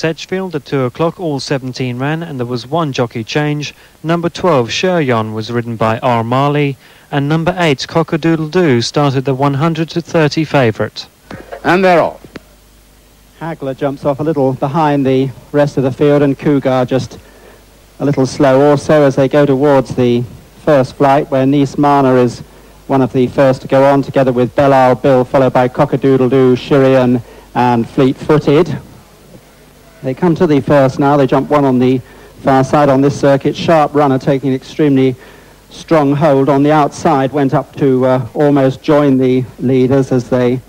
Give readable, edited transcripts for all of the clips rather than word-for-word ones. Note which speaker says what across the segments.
Speaker 1: Sedgefield at 2 o'clock, all 17 ran, and there was one jockey change. Number 12, Sheryon, was ridden by R. Marley, and number 8, Cock-a-Doodle-Doo, started the 100-30 favourite.
Speaker 2: And they're off.
Speaker 3: Hagler jumps off a little behind the rest of the field, and Cougar just a little slow also as they go towards the first flight, where Nice Mana is one of the first to go on, together with Belle Isle Bill, followed by Cock-a-Doodle-Doo, Shirian and Fleet-Footed. They come to the first now. They jump one on the far side on this circuit. Sharp Runner taking an extremely strong hold on the outside, went up to almost join the leaders as they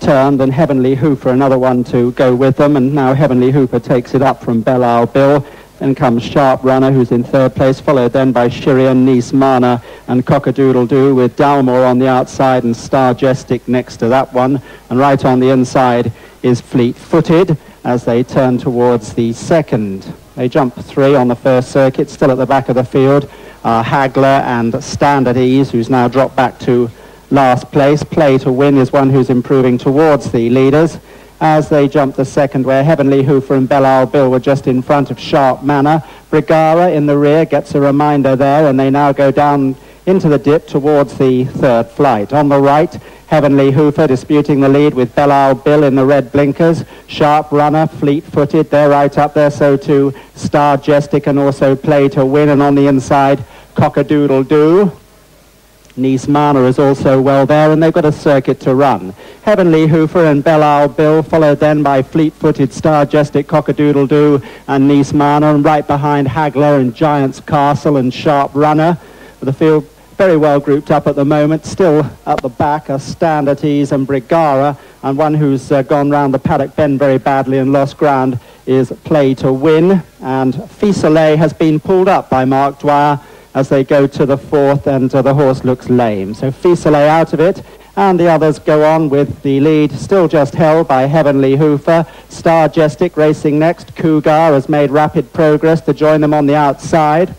Speaker 3: turned, and Heavenly Hooper, another one to go with them, and now Heavenly Hooper takes it up from Belle Isle Bill. Then comes Sharp Runner, who's in third place, followed then by Shirian, Nice Mana and Cock-a-Doodle-Doo, with Dalmore on the outside and Starjestic next to that one. And right on the inside is Fleet-Footed as they turn towards the second. They jump 3 on the first circuit. Still at the back of the field are Hagler and Stand at Ease, who's now dropped back to last place. Play to Win is one who's improving towards the leaders as they jump the second, where Heavenly Hooper and Belle Isle Bill were just in front of Sharp Manor. Brigara in the rear gets a reminder there, and they now go down into the dip towards the third flight. On the right, Heavenly Hooper disputing the lead with Belle Isle Bill in the red blinkers. Sharp Runner, Fleet-Footed, they're right up there, so too Starjestic and also Play to Win, and on the inside, Cock-a-Doodle-Doo. Nice Mana is also well there, and they've got a circuit to run. Heavenly Hooper and Belle Isle Bill, followed then by Fleet-Footed, Starjestic, Cock-a-Doodle-Doo and Nice Mana, and right behind Hagler and Giant's Castle and Sharp Runner. The field very well grouped up at the moment. Still at the back are Stand at Ease and Brigara, and one who's gone round the paddock bend very badly and lost ground is Play to Win. And Fisolet has been pulled up by Mark Dwyer as they go to the fourth, and the horse looks lame. So Fisolet out of it, and the others go on with the lead still just held by Heavenly Hooper. Starjestic racing next. Cougar has made rapid progress to join them on the outside.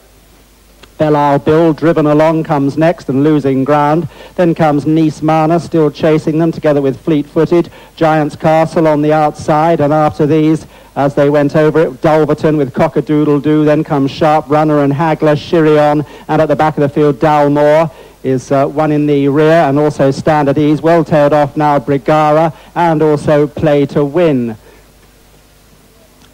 Speaker 3: Belle Isle Bill, driven along, comes next and losing ground. Then comes Nice Mana, still chasing them, together with Fleet-Footed. Giant's Castle on the outside, and after these, as they went over it, Dulverton with Cock-a-Doodle-Doo. Then comes Sharp Runner and Hagler, Shirion, and at the back of the field, Dalmore is one in the rear, and also Stand at Ease. Well tailed off now, Brigara, and also Play to Win.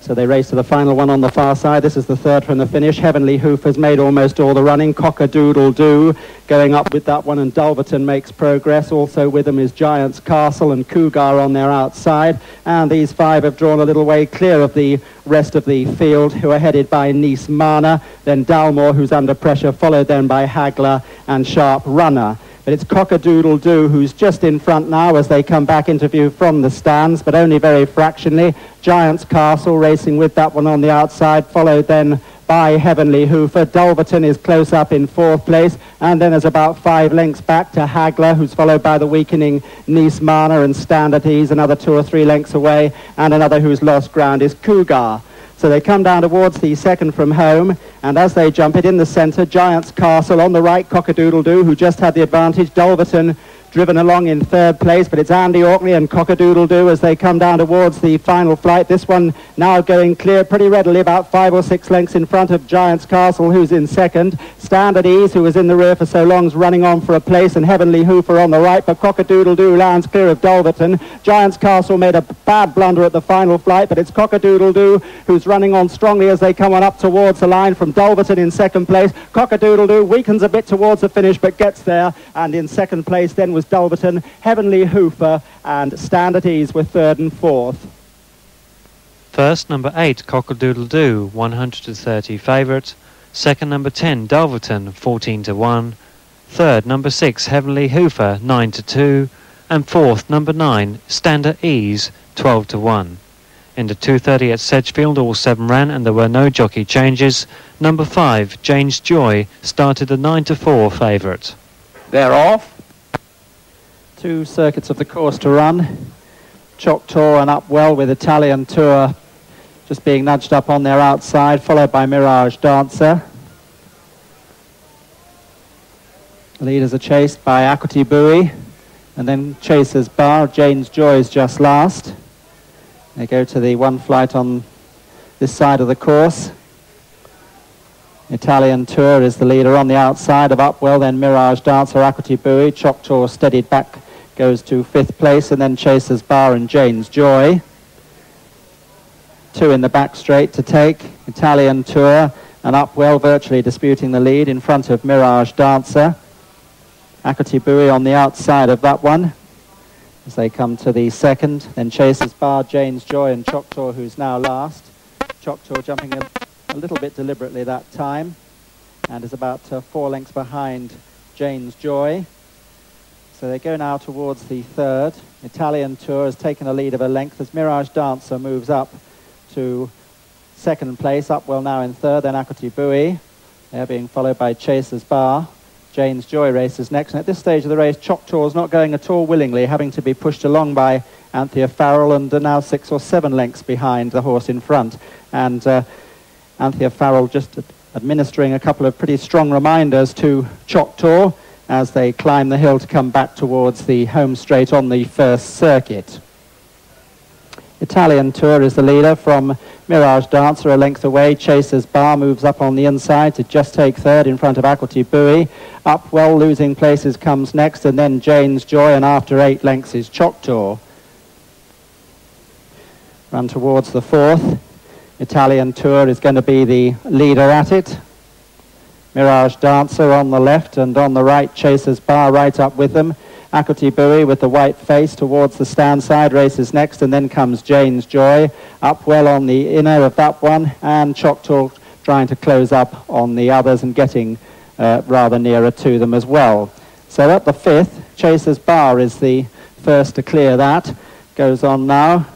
Speaker 3: So they race to the final one on the far side. This is the third from the finish. Heavenly Hooper's made almost all the running. Cock-a-Doodle-Doo going up with that one, and Dulverton makes progress. Also with them is Giant's Castle and Cougar on their outside. And these 5 have drawn a little way clear of the rest of the field, who are headed by Nice Mana, then Dalmore, who's under pressure, followed then by Hagler and Sharp Runner. But it's Cock-a-Doodle-Doo who's just in front now as they come back into view from the stands, but only very fractionally. Giant's Castle racing with that one on the outside, followed then by Heavenly Hooper. Dulverton is close up in fourth place, and then there's about 5 lengths back to Hagler, who's followed by the weakening Nice Mana, and Stand at Ease another 2 or 3 lengths away, and another who's lost ground is Cougar. So they come down towards the second from home, and as they jump it in the centre, Giant's Castle on the right, Cock-a-Doodle-Doo, who just had the advantage. Dulverton driven along in third place, but it's Andy Orkney and Cock-a-Doodle-Doo as they come down towards the final flight. This one now going clear pretty readily, about 5 or 6 lengths in front of Giant's Castle, who's in second. Stand at Ease, who was in the rear for so long, is running on for a place, and Heavenly Hooper on the right, but Cock-a-Doodle-Doo lands clear of Dulverton. Giant's Castle made a bad blunder at the final flight, but it's Cock-a-Doodle-Doo who's running on strongly as they come on up towards the line from Dulverton in second place. Cock-a-Doodle-Doo weakens a bit towards the finish, but gets there, and in second place then was Dulverton. Heavenly Hooper and Stand at Ease were third and fourth.
Speaker 1: First, number 8, Cock-a-Doodle-Doo, 130 favourite. Second, number 10, Dulverton, 14-1. Third, number 6, Heavenly Hooper, 9-2. And fourth, number 9, Stand at Ease, 12-1. Into 2:30 at Sedgefield, all 7 ran, and there were no jockey changes. Number 5, Jane's Joy, started a 9-4 favourite.
Speaker 2: They're off.
Speaker 3: 2 circuits of the course to run. Choctaw and Upwell with Italian Tour just being nudged up on their outside, followed by Mirage Dancer. The leaders are chased by Equity Buoy, and then Chasers Bar. Jane's Joy is just last. They go to the one flight on this side of the course. Italian Tour is the leader on the outside of Upwell, then Mirage Dancer, Equity Buoy. Choctaw steadied back, goes to 5th place, and then Chasers Bar and Jane's Joy. 2 in the back straight to take. Italian Tour and Upwell virtually disputing the lead in front of Mirage Dancer. Equity Buoy on the outside of that one as they come to the second. Then Chasers Bar, Jane's Joy and Choctaw, who's now last. Choctaw jumping a little bit deliberately that time and is about 4 lengths behind Jane's Joy. So they go now towards the third. Italian Tour has taken a lead of a length as Mirage Dancer moves up to 2nd place. Upwell now in 3rd, then Equity Buoy. They're being followed by Chasers Bar. Jane's Joy races next, and at this stage of the race Choctaw's not going at all willingly, having to be pushed along by Anthea Farrell, and are now 6 or 7 lengths behind the horse in front. And Anthea Farrell just administering a couple of pretty strong reminders to Choctaw as they climb the hill to come back towards the home straight on the first circuit. Italian Tour is the leader from Mirage Dancer a length away. Chasers Bar moves up on the inside to just take 3rd in front of Equity Buoy. Upwell losing places comes next, and then Jane's Joy, and after 8 lengths is Choctaw. Run towards the 4th. Italian Tour is going to be the leader at it. Mirage Dancer on the left, and on the right Chasers Bar right up with them. Equity Buoy with the white face towards the stand side races next, and then comes Jane's Joy. Upwell on the inner of that one, and Choctaw trying to close up on the others and getting rather nearer to them as well. So at the 5th, Chasers Bar is the first to clear that. Goes on now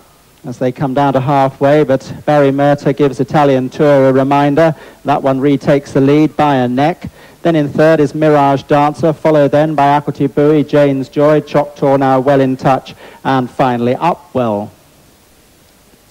Speaker 3: as they come down to halfway, but Barry Murta gives Italian Tour a reminder. That one retakes the lead by a neck. Then in 3rd is Mirage Dancer, followed then by Equity Buoy, Jane's Joy, Choctaw now well in touch, and finally Upwell.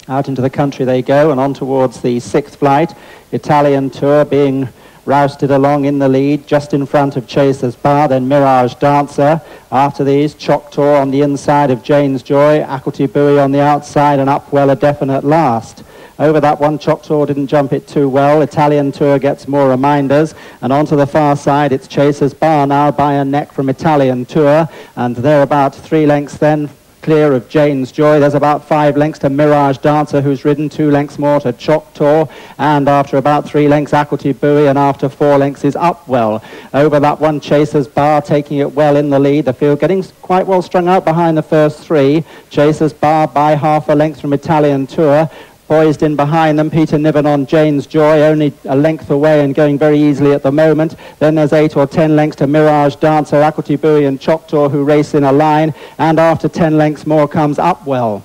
Speaker 3: Out into the country they go, and on towards the 6th flight. Italian Tour being rousted along in the lead, just in front of Chasers Bar, then Mirage Dancer. After these, Choctaw on the inside of Jane's Joy, Equity Buoy on the outside, and Upwell a definite last. Over that one, Choctaw didn't jump it too well. Italian Tour gets more reminders. And onto the far side, it's Chasers Bar now by a neck from Italian Tour. And they're about 3 lengths then clear of Jane's Joy. There's about 5 lengths to Mirage Dancer, who's ridden 2 lengths more to Choctaw. And after about 3 lengths, Equity Buoy. And after 4 lengths is Upwell. Over that one, Chasers Bar taking it well in the lead. The field getting quite well strung out behind the first 3. Chasers Bar by half a length from Italian Tour. Poised in behind them, Peter Niven on Jane's Joy, only a length away and going very easily at the moment. Then there's 8 or 10 lengths to Mirage Dancer, Equity Buoy and Choctaw, who race in a line. And after 10 lengths more comes Upwell.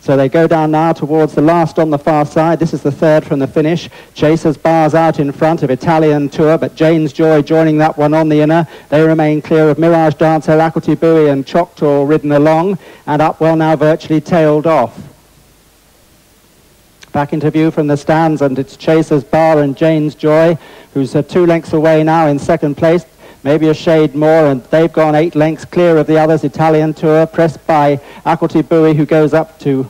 Speaker 3: So they go down now towards the last on the far side. This is the 3rd from the finish. Chasers Bar's out in front of Italian Tour, but Jane's Joy joining that one on the inner. They remain clear of Mirage Dancer, Equity Buoy and Choctaw ridden along. And Upwell now virtually tailed off. Back into view from the stands, and it's Chasers Bar and Jane's Joy, who's 2 lengths away now in 2nd place, maybe a shade more, and they've gone 8 lengths clear of the others. Italian Tour pressed by Equity Buoy, who goes up to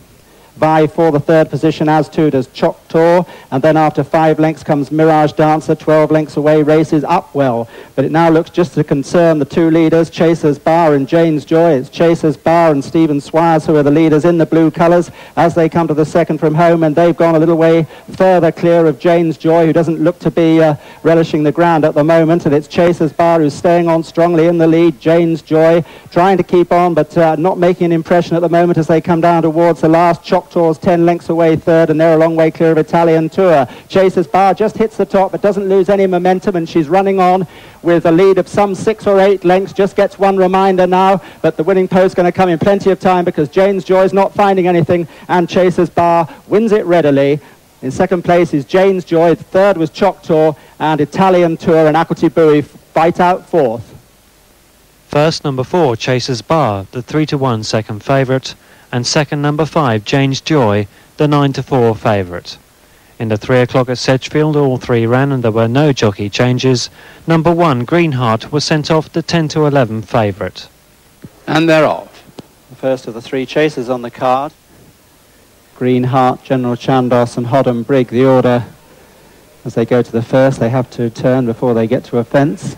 Speaker 3: vie for the 3rd position, as too does Choctaw. And then after 5 lengths comes Mirage Dancer. 12 lengths away races Upwell. But it now looks just to concern the 2 leaders, Chasers Bar and Jane's Joy. It's Chasers Bar and Stephen Swires who are the leaders in the blue colours as they come to the 2nd from home, and they've gone a little way further clear of Jane's Joy, who doesn't look to be relishing the ground at the moment. And it's Chasers Bar who's staying on strongly in the lead. Jane's Joy trying to keep on, but not making an impression at the moment as they come down towards the last. Choctaw's 10 lengths away 3rd, and they're a long way clear of Italian Tour. Chasers Bar just hits the top but doesn't lose any momentum, and she's running on with a lead of some 6 or 8 lengths. Just gets one reminder now, but the winning post's going to come in plenty of time because Jane's Joy's not finding anything, and Chasers Bar wins it readily. In 2nd place is Jane's Joy, 3rd was Choctaw, and Italian Tour and Equity Buoy fight out 4th.
Speaker 1: First, number 4, Chasers Bar, the 3-1 second favourite, and second, number 5, Jane's Joy, the 9-4 favourite. In the 3 o'clock at Sedgefield, all 3 ran and there were no jockey changes. Number 1, Greenheart, was sent off the 10-11 favourite.
Speaker 2: And they're off.
Speaker 3: The first of the 3 chasers on the card. Green Heart, General Chandos and Hodham Brig, the order as they go to the first. They have to turn before they get to a fence.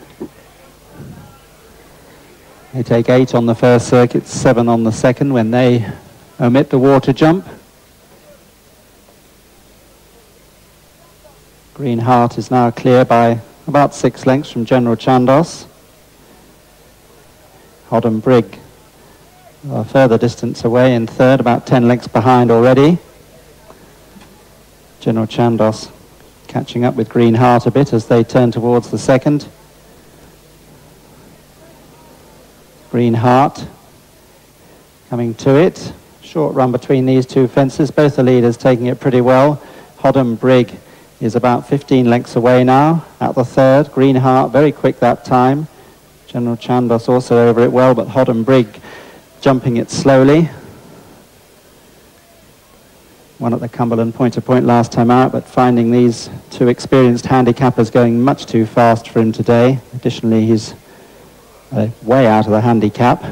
Speaker 3: They take 8 on the first circuit, 7 on the second when they omit the water jump. Green Heart is now clear by about 6 lengths from General Chandos. Hodham Brig a further distance away in third, about 10 lengths behind already. General Chandos catching up with Green Heart a bit as they turn towards the second. Green Heart coming to it. Short run between these two fences, both the leaders taking it pretty well. Hodham Brig is about 15 lengths away now at the third. Green Heart very quick that time. General Chandos also over it well, but Hodham Brig jumping it slowly. One at the Cumberland point-to-point last time out, but finding these two experienced handicappers going much too fast for him today. Additionally, he's way out of the handicap.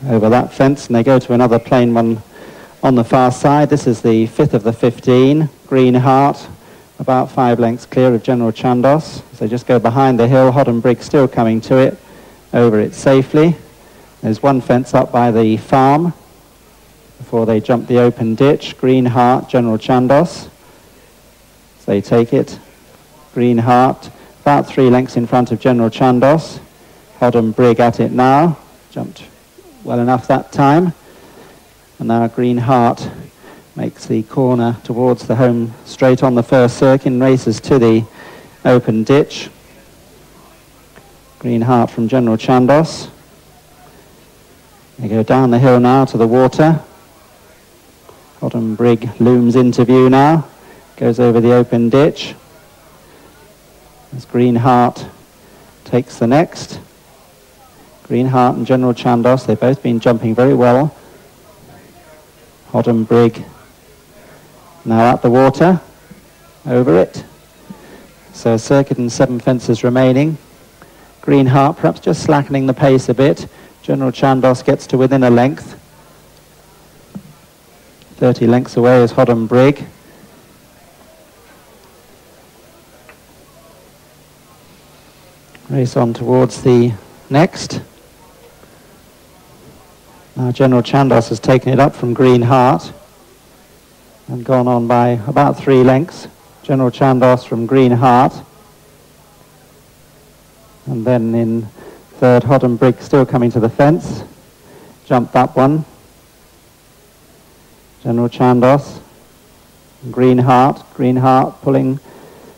Speaker 3: Over that fence, and they go to another plain one on the far side. This is the 5th of the 15. Green Heart, about 5 lengths clear of General Chandos. So they just go behind the hill. Hodham Brig still coming to it, over it safely. There's one fence up by the farm before they jump the open ditch. Green Heart, General Chandos. So they take it. Green Heart, about 3 lengths in front of General Chandos. Hodham Brig at it now. Jumped well enough that time. And now Green Heart makes the corner towards the home straight on the first circuit and races to the open ditch. Green Heart from General Chandos. They go down the hill now to the water. Hodham Brig looms into view now. Goes over the open ditch. As Green Heart takes the next. Green Heart and General Chandos, they've both been jumping very well. Hodham Brig now at the water, over it. So a circuit and 7 fences remaining. Green Heart perhaps just slackening the pace a bit. General Chandos gets to within a length. 30 lengths away is Hodham Brig. Race on towards the next. Now General Chandos has taken it up from Green Heart and gone on by about 3 lengths. General Chandos from Green Heart. And then in third, Hodham Brig still coming to the fence. Jumped that one. General Chandos. Green Heart. Green Heart pulling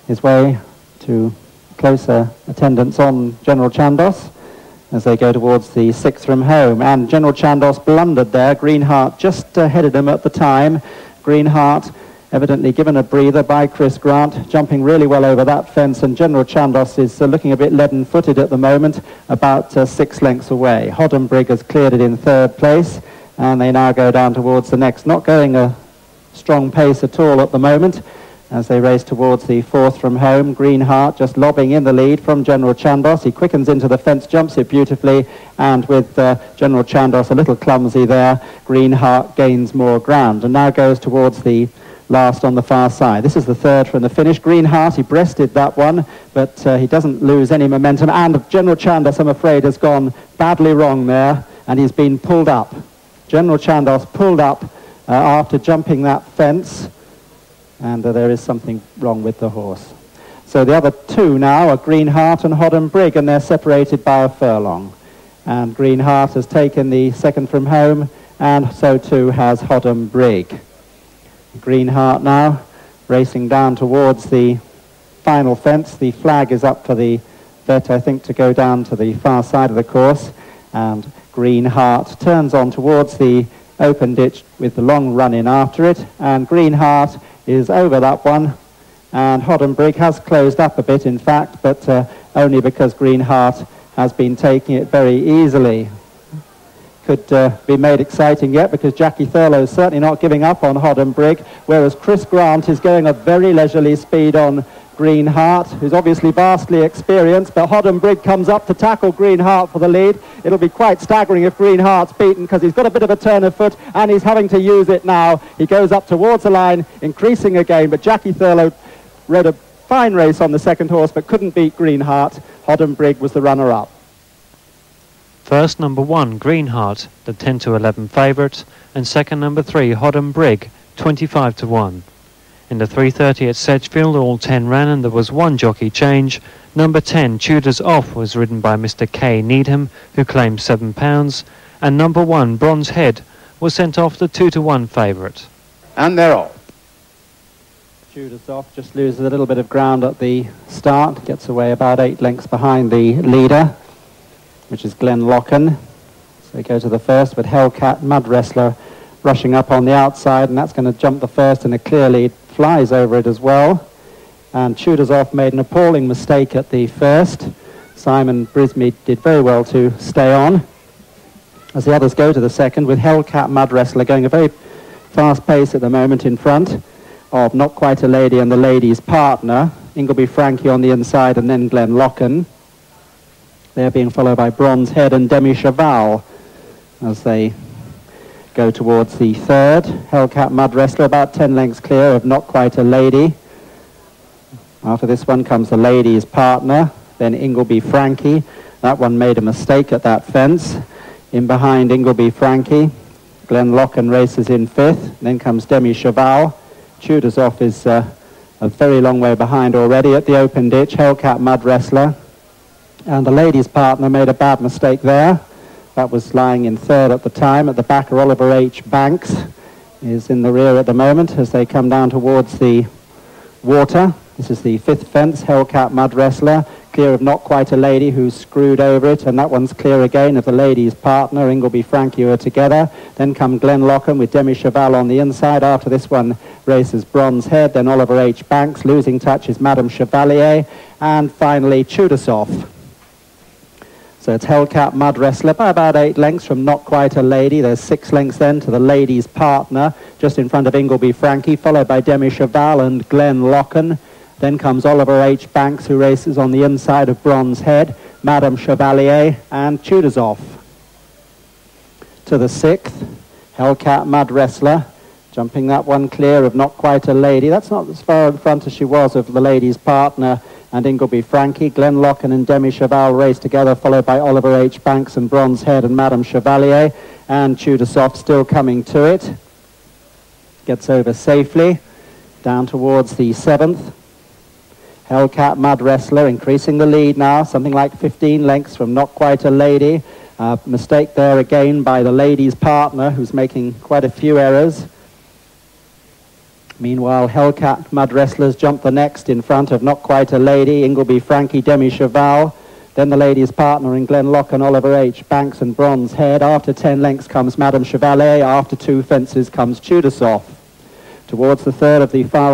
Speaker 3: his way to closer attendance on General Chandos as they go towards the 6th from home. And General Chandos blundered there. Green Heart just headed him at the time. Green Heart evidently given a breather by Chris Grant, jumping really well over that fence, and General Chandos is looking a bit leaden-footed at the moment, about 6 lengths away. Hodham Brig has cleared it in third place, and they now go down towards the next. Not going a strong pace at all at the moment, as they race towards the 4th from home. Green Heart just lobbing in the lead from General Chandos. He quickens into the fence, jumps it beautifully, and with General Chandos a little clumsy there, Green Heart gains more ground and now goes towards the last on the far side. This is the 3rd from the finish. Green Heart, he breasted that one, but he doesn't lose any momentum, and General Chandos, I'm afraid, has gone badly wrong there, and he's been pulled up. General Chandos pulled up after jumping that fence, and there is something wrong with the horse. So the other two now are Green Heart and Hodham Brig, and they're separated by a furlong. And Green Heart has taken the 2nd from home, and so too has Hodham Brig. Green Heart now racing down towards the final fence. The flag is up for the vet, I think, to go down to the far side of the course. And Green Heart turns on towards the open ditch with the long run in after it. And Green Heart is over that one, and Hodham Brig has closed up a bit, in fact, but only because Green Heart has been taking it very easily. Could be made exciting yet, because Jackie Thurlow is certainly not giving up on Hodham Brig, whereas Chris Grant is going at very leisurely speed on Greenheart, who's obviously vastly experienced, but Hodham Brigg comes up to tackle Greenheart for the lead. It'll be quite staggering if Greenheart's beaten, because he's got a bit of a turn of foot and he's having to use it now. He goes up towards the line, increasing again, but Jackie Thurlow rode a fine race on the second horse but couldn't beat Greenheart. Hodham Brigg was the runner-up.
Speaker 1: First number 1, Greenheart, the 10 to 11 favourite, and second number 3, Hodham Brigg, 25 to 1. In the 3:30 at Sedgefield, all 10 ran and there was one jockey change. Number 10, Tudors Off, was ridden by Mr. K. Needham, who claimed £7, and number 1, Bronze Head, was sent off the 2 to 1 favourite.
Speaker 2: And they're off.
Speaker 3: Tudors Off just loses a little bit of ground at the start, gets away about 8 lengths behind the leader, which is Glen Locken. So they go to the first with Hellcat Mud Wrestler rushing up on the outside, and that's going to jump the first in a clear lead. Flies over it as well, and Tudors Off made an appalling mistake at the first. Simon Brismead did very well to stay on as the others go to the second, with Hellcat Mud Wrestler going a very fast pace at the moment in front of Not Quite a Lady and the Lady's Partner, Ingleby Frankie on the inside, and then Glen Locken. They're being followed by Bronze Head and Demi Cheval as they go towards the third. Hellcat Mud Wrestler about 10 lengths clear of Not Quite a Lady. After this one comes the Lady's Partner, then Ingleby Frankie. That one made a mistake at that fence. In behind Ingleby Frankie, Glen Locken races in fifth. Then comes Demi Cheval. Tudors Off is a very long way behind already at the open ditch. Hellcat Mud Wrestler. And the Lady's Partner made a bad mistake there. That was lying in third at the time. At the back are Oliver H. Banks, is in the rear at the moment as they come down towards the water. This is the fifth fence, Hellcat Mud Wrestler, clear of Not Quite a Lady, who's screwed over it, and that one's clear again of the Lady's Partner. Ingleby Frankie are together. Then come Glen Locken with Demi Cheval on the inside. After this one races Bronze Head, then Oliver H. Banks. Losing touch is Madame Chevalier, and finally Tudors Off. So it's Hellcat Mud Wrestler by about 8 lengths from Not Quite a Lady. There's 6 lengths then to the Lady's Partner, just in front of Ingleby Frankie, followed by Demi Cheval and Glen Locken. Then comes Oliver H. Banks, who races on the inside of Bronze Head, Madame Chevalier and Tudors Off. To the 6th, Hellcat Mud Wrestler, jumping that one clear of Not Quite a Lady. That's not as far in front as she was of the Lady's Partner and Ingleby Frankie. Glen Locken and Demi Cheval race together, followed by Oliver H. Banks and Bronze Head and Madame Chevalier, and Tudors Off still coming to it. Gets over safely, down towards the 7th. Hellcat Mud Wrestler increasing the lead now, something like 15 lengths from Not Quite a Lady. Mistake there again by the Lady's Partner, who's making quite a few errors. Meanwhile, Hellcat Mud Wrestlers jump the next in front of Not Quite a Lady, Ingleby Frankie, Demi Cheval. Then the Lady's Partner in Glen Locken, Oliver H. Banks and Bronze Head. After 10 lengths comes Madame Chevalier. After 2 fences comes Tudors Off. Towards the third of the four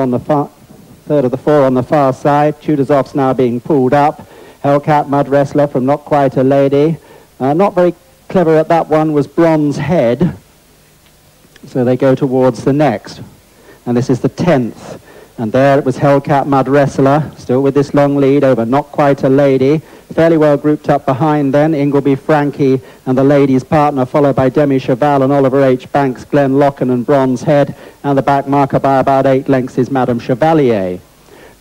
Speaker 3: on the far side. Tudors Off's now being pulled up. Hellcat Mud Wrestler from Not Quite a Lady. Not very clever at that one was Bronze Head. So they go towards the next. And this is the 10th. And there it was Hellcat Mud Wrestler, still with this long lead over Not Quite a Lady. Fairly well grouped up behind then, Ingleby Frankie and the Lady's Partner, followed by Demi Cheval and Oliver H. Banks, Glen Locken and Bronze Head. And the back marker by about 8 lengths is Madame Chevalier.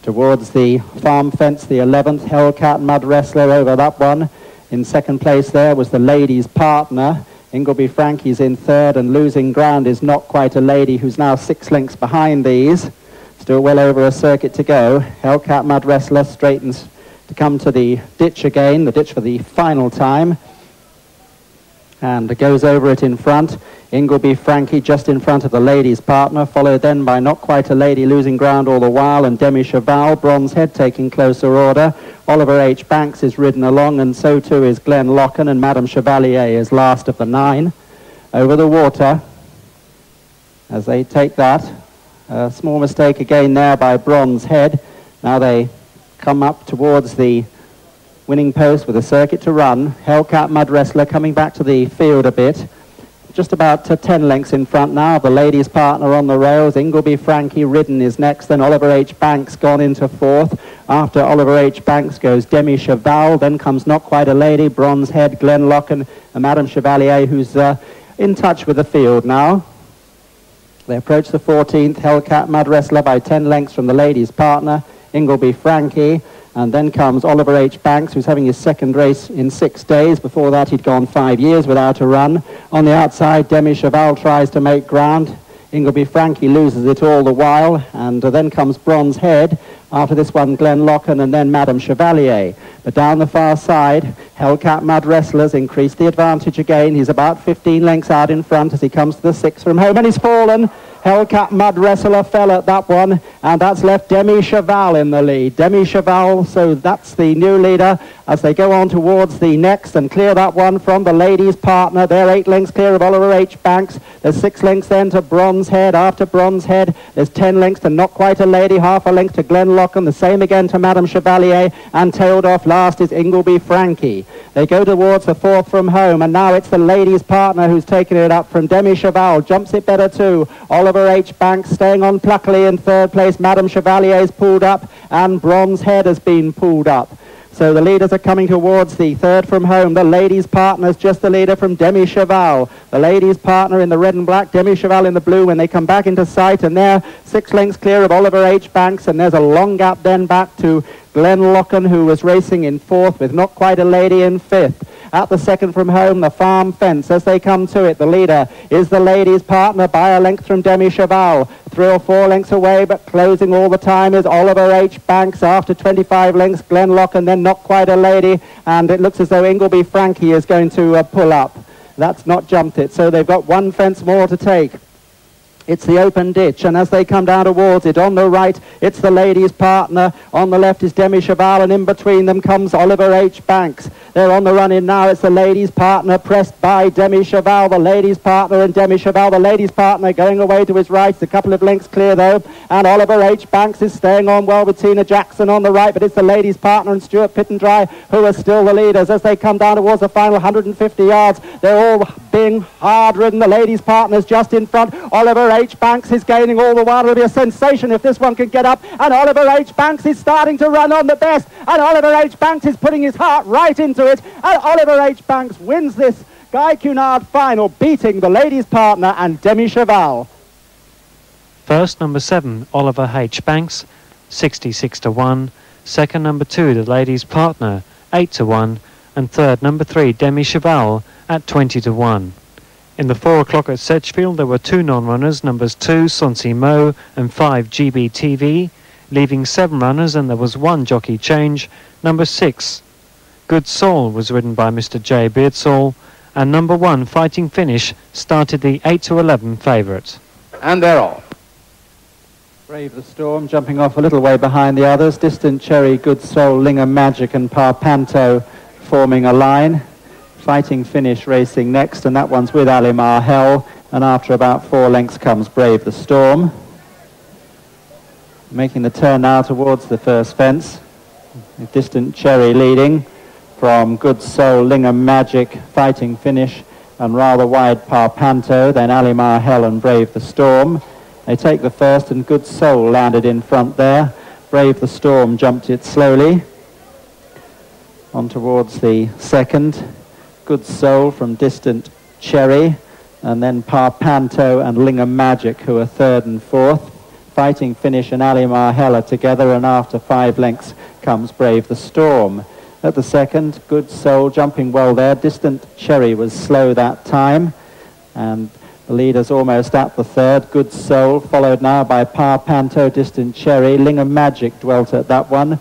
Speaker 3: Towards the farm fence, the 11th, Hellcat Mud Wrestler over that one. In second place there was the Lady's Partner. Ingleby Frankie's in third, and losing ground is Not Quite a Lady, who's now 6 lengths behind these. Still well over a circuit to go. Hellcat Mud Wrestler straightens to come to the ditch again, the ditch for the final time. And goes over it in front. Ingleby Frankie just in front of the Lady's Partner, followed then by Not Quite a Lady losing ground all the while, and Demi Cheval. Bronze Head taking closer order. Oliver H. Banks is ridden along, and so too is Glen Locken, and Madame Chevalier is last of the 9. Over the water, as they take that. A small mistake again there by Bronze Head. Now they come up towards the winning post with a circuit to run. Hellcat Mud Wrestler coming back to the field a bit. just about 10 lengths in front now. The ladies' partner on the rails. Ingleby Frankie ridden is next. Then Oliver H. Banks gone into fourth. After Oliver H. Banks goes Demi Cheval. Then comes Not Quite a Lady, Bronze Head, Glen Locken, and Madame Chevalier, who's in touch with the field now. They approach the 14th, Hellcat Mad Wrestler by 10 lengths from the ladies' partner, Ingleby Frankie. And then comes Oliver H. Banks, who's having his second race in 6 days. Before that, he'd gone 5 years without a run. On the outside, Demi Cheval tries to make ground. Ingleby Frankie loses it all the while. And then comes Bronze Head. After this one, Glen Locken, and then Madame Chevalier. But down the far side, Hellcat Mad Wrestlers increase the advantage again. He's about 15 lengths out in front as he comes to the 6 from home, and he's fallen. Hellcat Mud Wrestler fell at that one, and that's left Demi Cheval in the lead. Demi Cheval, so that's the new leader as they go on towards the next and clear that one from the ladies' partner. They're 8 lengths clear of Oliver H. Banks. There's 6 lengths then to Bronze Head. After Bronze Head, there's 10 lengths to Not Quite a Lady, half a length to Glen Locken, the same again to Madame Chevalier, and tailed off last is Ingleby Frankie. They go towards the 4th from home, and now it's the ladies' partner who's taken it up from Demi Cheval. Jumps it better too. Oliver H. Banks staying on pluckily in 3rd place. Madame Chevalier's pulled up, and Bronze Head has been pulled up. So the leaders are coming towards the 3rd from home. The ladies' partner's just the leader from Demi Cheval. The ladies' partner in the red and black, Demi Cheval in the blue when they come back into sight, and they're 6 lengths clear of Oliver H. Banks, and there's a long gap then back to Glen Locken, who was racing in 4th with Not Quite a Lady in 5th. At the 2nd from home, the farm fence, as they come to it, the leader is the ladies' partner by a length from Demi Cheval. 3 or 4 lengths away, but closing all the time is Oliver H. Banks. After 25 lengths, Glen Locken, then Not Quite a Lady, and it looks as though Ingleby Frankie is going to pull up. That's not jumped it, so they've got 1 fence more to take. It's the open ditch, and as they come down towards it, on the right, it's the ladies' partner. On the left is Demi Cheval, and in between them comes Oliver H. Banks. They're on the run in now. It's the ladies' partner pressed by Demi Cheval. The ladies' partner and Demi Cheval. The ladies' partner going away to his right. It's a couple of lengths clear, though. And Oliver H. Banks is staying on well with Tina Jackson on the right, but it's the ladies' partner and Stuart Pittendry who are still the leaders as they come down towards the final 150 yards. They're all being hard ridden. The ladies' partner's just in front. Oliver H. Banks is gaining all the while. It'll be a sensation if this one can get up. And Oliver H. Banks is starting to run on the best. And Oliver H. Banks is putting his heart right into it. And Oliver H. Banks wins this Guy Cunard final, beating the ladies' partner and Demi Cheval.
Speaker 1: First, number 7, Oliver H. Banks, 66 to 1. Second, number 2, the ladies' partner, 8 to 1. And third, number 3, Demi Cheval, at 20 to 1. In the 4 o'clock at Sedgefield, there were 2 non-runners, numbers 2, Sonsi Mo, and 5, GBTV, leaving 7 runners, and there was 1 jockey change. Number 6, Good Soul, was ridden by Mr. J. Beardsall, and number 1, Fighting Finish, started the 8 to 11 favourite.
Speaker 2: And they're off.
Speaker 3: Brave the Storm, jumping off a little way behind the others. Distant Cherry, Good Soul, Linger Magic, and Parpanto forming a line. Fighting Finish racing next, and that one's with Alimar Hell, and after about 4 lengths comes Brave the Storm. Making the turn now towards the first fence. Distant Cherry leading from Good Soul, Linger Magic, Fighting Finish, and rather wide Parpanto, then Alimar Hell and Brave the Storm. They take the first, and Good Soul landed in front there. Brave the Storm jumped it slowly. On towards the second. Good Soul from Distant Cherry, and then Parpanto and Linger Magic, who are 3rd and 4th. Fighting Finish and Alimar Hell are together, and after 5 lengths comes Brave the Storm. At the second, Good Soul jumping well there. Distant Cherry was slow that time, and the leader's almost at the third. Good Soul followed now by Parpanto, Distant Cherry. Linger Magic dwelt at that one.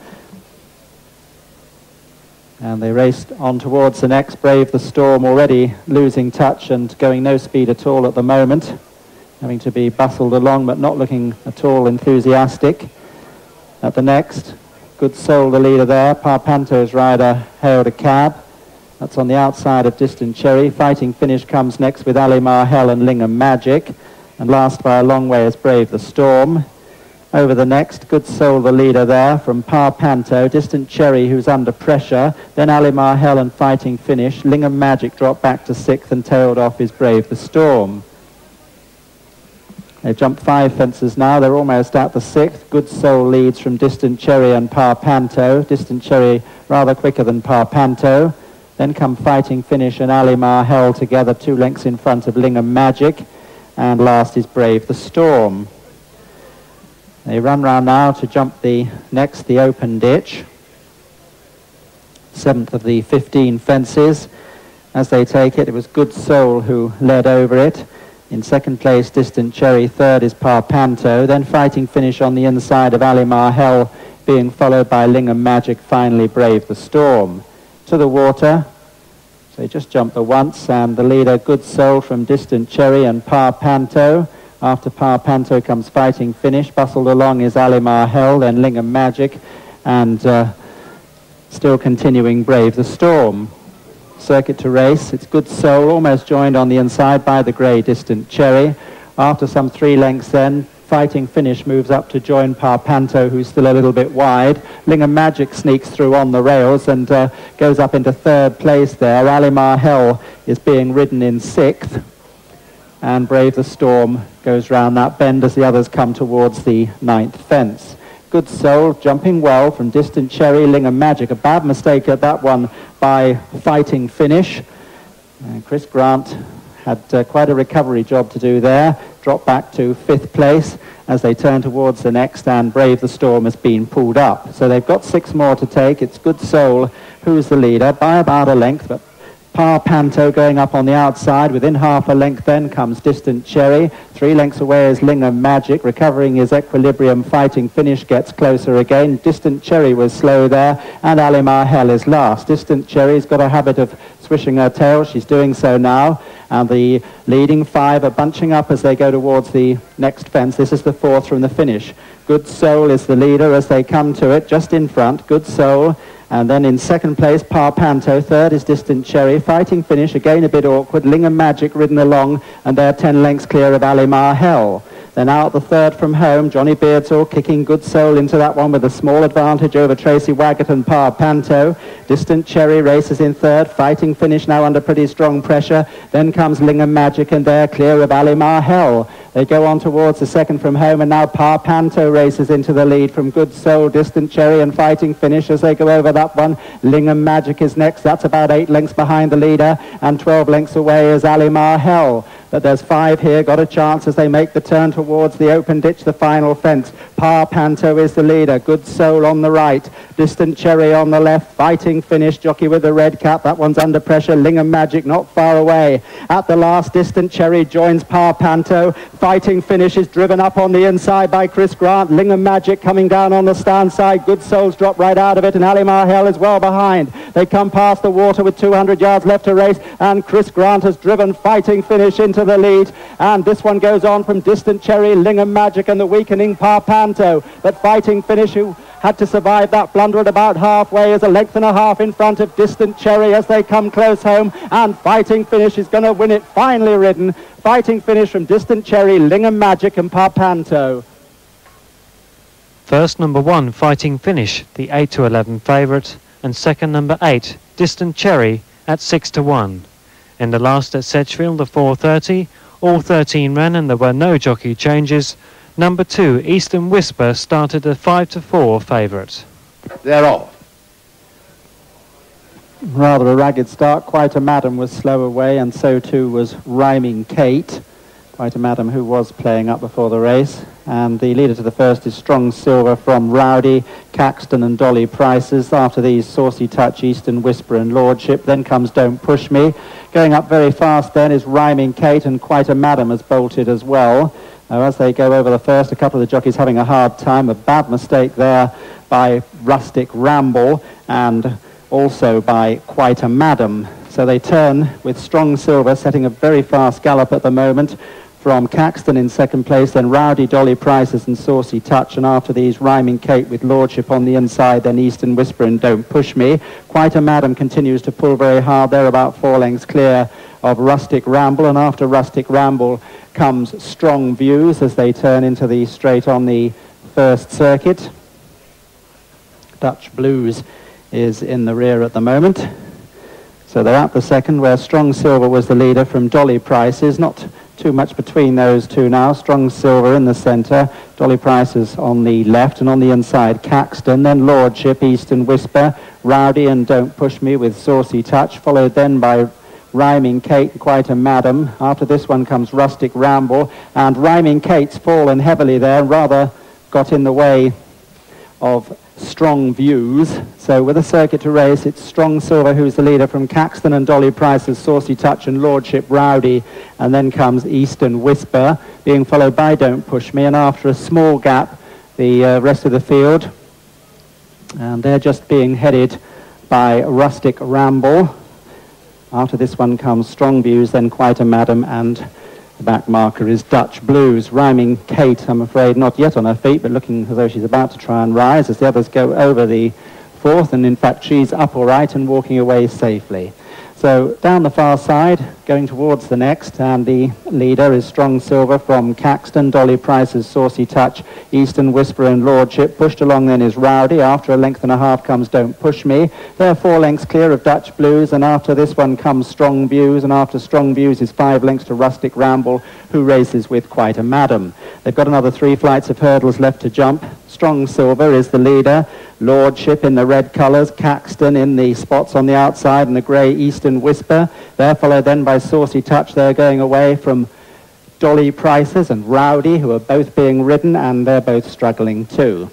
Speaker 3: And they raced on towards the next. Brave the Storm already losing touch and going no speed at all at the moment. Having to be bustled along, but not looking at all enthusiastic. At the next, Good Soul the leader there. Parpanto's rider hailed a cab. That's on the outside of Distant Cherry. Fighting Finish comes next with Alimar Hell and Linger Magic. And last by a long way is Brave the Storm. Over the next, Good Soul the leader there from Parpanto, Distant Cherry who's under pressure, then Alimar Hell and Fighting Finish. Lingham Magic dropped back to 6th and tailed off is Brave the Storm. They've jumped 5 fences now, they're almost at the 6th. Good Soul leads from Distant Cherry and Parpanto. Distant Cherry rather quicker than Parpanto. Then come Fighting Finish and Alimar Hell together 2 lengths in front of Lingham Magic. And last is Brave the Storm. They run round now to jump the open ditch. 7th of the 15 fences. As they take it, it was Good Soul who led over it. In 2nd place, Distant Cherry. 3rd is Parpanto. Then Fighting Finish on the inside of Alimar Hell, being followed by Lingham Magic, finally Brave the Storm. To the water. So they just jumped the once, and the leader, Good Soul from Distant Cherry and Parpanto. After Parpanto comes Fighting Finish. Bustled along is Alimar Hell, then Lingham Magic, and still continuing Brave the Storm. Circuit to race. It's Good Soul, almost joined on the inside by the grey Distant Cherry. After some 3 lengths then, Fighting Finish moves up to join Parpanto, who's still a little bit wide. Lingham Magic sneaks through on the rails and goes up into 3rd place there. Alimar Hell is being ridden in 6th. And Brave the Storm goes round that bend as the others come towards the 9th fence. Good Soul jumping well from Distant Cherry, Lingham Magic. A bad mistake at that one by Fighting Finish. Chris Grant had quite a recovery job to do there. Dropped back to 5th place as they turn towards the next, and Brave the Storm has been pulled up. So they've got 6 more to take. It's Good Soul who's the leader by about a length, but Parpanto going up on the outside. Within half a length then comes Distant Cherry. 3 lengths away is Lingham Magic. Recovering his equilibrium, Fighting Finish gets closer again. Distant Cherry was slow there, and Alimar Hell is last. Distant Cherry's got a habit of swishing her tail. She's doing so now. And the leading 5 are bunching up as they go towards the next fence. This is the 4th from the finish. Good Soul is the leader as they come to it, just in front. Good Soul. And then in 2nd place, Parpanto. 3rd is Distant Cherry. Fighting Finish, again a bit awkward. Lingham Magic ridden along, and they're 10 lengths clear of Alimar Hell. Then out the 3rd from home, Johnny Beardsall kicking Good Soul into that one with a small advantage over Tracy Waggett and Parpanto. Distant Cherry races in 3rd. Fighting Finish now under pretty strong pressure. Then comes Lingham Magic, and they're clear of Alimar Hell. They go on towards the 2nd from home, and now Parpanto races into the lead from Good Soul, Distant Cherry and Fighting Finish as they go over that one. Lingham Magic is next. That's about 8 lengths behind the leader, and 12 lengths away is Alimar Hell. But there's 5 here, got a chance as they make the turn towards the open ditch, the final fence. Parpanto is the leader. Good Soul on the right. Distant Cherry on the left. Fighting Finish, jockey with the red cap. That one's under pressure. Lingham Magic not far away. At the last, Distant Cherry joins Parpanto. Fighting Finish is driven up on the inside by Chris Grant. Lingham Magic coming down on the stand side. Good Soul's dropped right out of it, and Alimar Hell is well behind. They come past the water with 200 yards left to race, and Chris Grant has driven Fighting Finish into the lead, and this one goes on from Distant Cherry, Lingham Magic and the weakening Parpanto, but Fighting Finish, who had to survive that blunder at about halfway, is a length and a half in front of Distant Cherry as they come close home, and Fighting Finish is going to win it, finally ridden. Fighting Finish from Distant Cherry, Lingham Magic and Parpanto.
Speaker 1: First number 1, Fighting Finish, the 8 to 11 favourite, and second number 8, Distant Cherry, at 6 to 1. In the last at Sedgefield, the 4:30, all 13 ran and there were no jockey changes. Number 2, Eastern Whisper, started a 5 to 4 favourite.
Speaker 2: They're off.
Speaker 3: Rather a ragged start. Quite a Madam was slow away, and so too was Rhyming Kate. Quite a Madam who was playing up before the race. And the leader to the first is Strong Silver from Rowdy, Caxton and Dolly Prices. After these, Saucy Touch, Eastern Whisper and Lordship. Then comes Don't Push Me. Going up very fast then is Rhyming Kate, and Quite a Madam has bolted as well. Now, as they go over the first, a couple of the jockeys having a hard time. A bad mistake there by Rustic Ramble, and also by Quite a Madam. So they turn with Strong Silver setting a very fast gallop at the moment from Caxton in second place, then Rowdy, Dolly Prices and Saucy Touch, and after these Rhyming Kate with Lordship on the inside, then Eastern Whisper and Don't Push Me. Quite a Madam continues to pull very hard. They're about 4 lengths clear of Rustic Ramble, and after Rustic Ramble comes Strong Views as they turn into the straight on the first circuit. Dutch Blues is in the rear at the moment. So they're at the second, where Strong Silver was the leader from Dolly Prices. Not too much between those two now. Strong Silver in the centre, Dolly Prices on the left, and on the inside Caxton, then Lordship, Eastern Whisper, Rowdy and Don't Push Me with Saucy Touch, followed then by Rhyming Kate, Quite a Madam. After this one comes Rustic Ramble, and Rhyming Kate's fallen heavily there, rather got in the way of Strong Views. So with a circuit to race, it's Strong Silver who's the leader from Caxton and Dolly Price's Saucy Touch and Lordship Rowdy, and then comes Eastern Whisper, being followed by Don't Push Me, and after a small gap, the rest of the field, and they're just being headed by Rustic Ramble. After this one comes Strong Views, then Quite a Madam, and the back marker is Dutch Blues. Rhyming Kate, I'm afraid, not yet on her feet, but looking as though she's about to try and rise as the others go over the fourth, and in fact she's up all right and walking away safely. So down the far side, going towards the next, and the leader is Strong Silver from Caxton, Dolly Price's Saucy Touch, Eastern Whisper and Lordship. Pushed along then is Rowdy. After a length and a half comes Don't Push Me. They're 4 lengths clear of Dutch Blues, and after this one comes Strong Views, and after Strong Views is 5 lengths to Rustic Ramble, who races with Quite a Madam. They've got another 3 flights of hurdles left to jump. Strong Silver is the leader. Lordship in the red colours, Caxton in the spots on the outside, and the grey Eastern Whisper. They're followed then by Saucy Touch. They're going away from Dolly Prices and Rowdy, who are both being ridden, and they're both struggling too.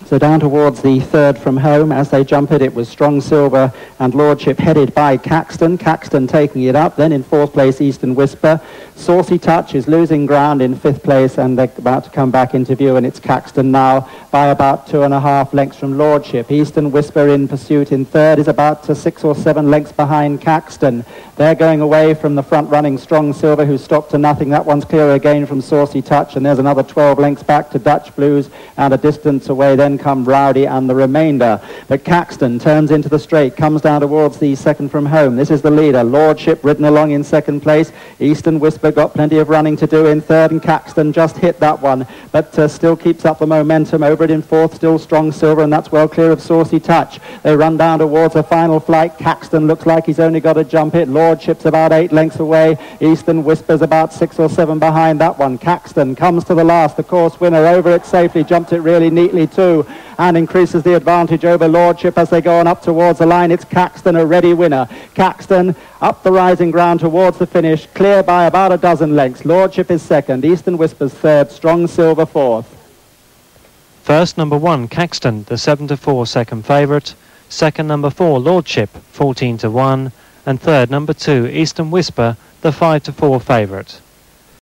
Speaker 3: So down towards the third from home, as they jump it was Strong Silver and Lordship headed by Caxton. Caxton taking it up. Then in 4th place, Eastern Whisper. Saucy Touch is losing ground in 5th place, and they're about to come back into view, and it's Caxton now by about 2.5 lengths from Lordship. Eastern Whisper in pursuit in 3rd is about 6 or 7 lengths behind Caxton. They're going away from the front running Strong Silver, who stopped to nothing. That one's clear again from Saucy Touch, and there's another 12 lengths back to Dutch Blues, and a distance away then come Rowdy and the remainder. But Caxton turns into the straight, comes down towards the second from home. This is the leader. Lordship ridden along in 2nd place. Eastern Whisper got plenty of running to do in 3rd, and Caxton just hit that one, but still keeps up the momentum. Over it in 4th, still Strong Silver, and that's well clear of Saucy Touch. They run down towards a final flight. Caxton looks like he's only got to jump it. Lordship's about 8 lengths away. Eastern Whisper's about 6 or 7 behind that one. Caxton comes to the last, the course winner, over it safely, jumped it really neatly too, and increases the advantage over Lordship as they go on up towards the line. It's Caxton, a ready winner. Caxton up the rising ground towards the finish, clear by about a dozen lengths. Lordship is 2nd, Eastern Whisper's 3rd, Strong Silver 4th.
Speaker 1: First, number 1, Caxton, the 7-4 second favourite. Second, number 4, Lordship, 14-1. And third, number 2, Eastern Whisper, the 5-4 favourite.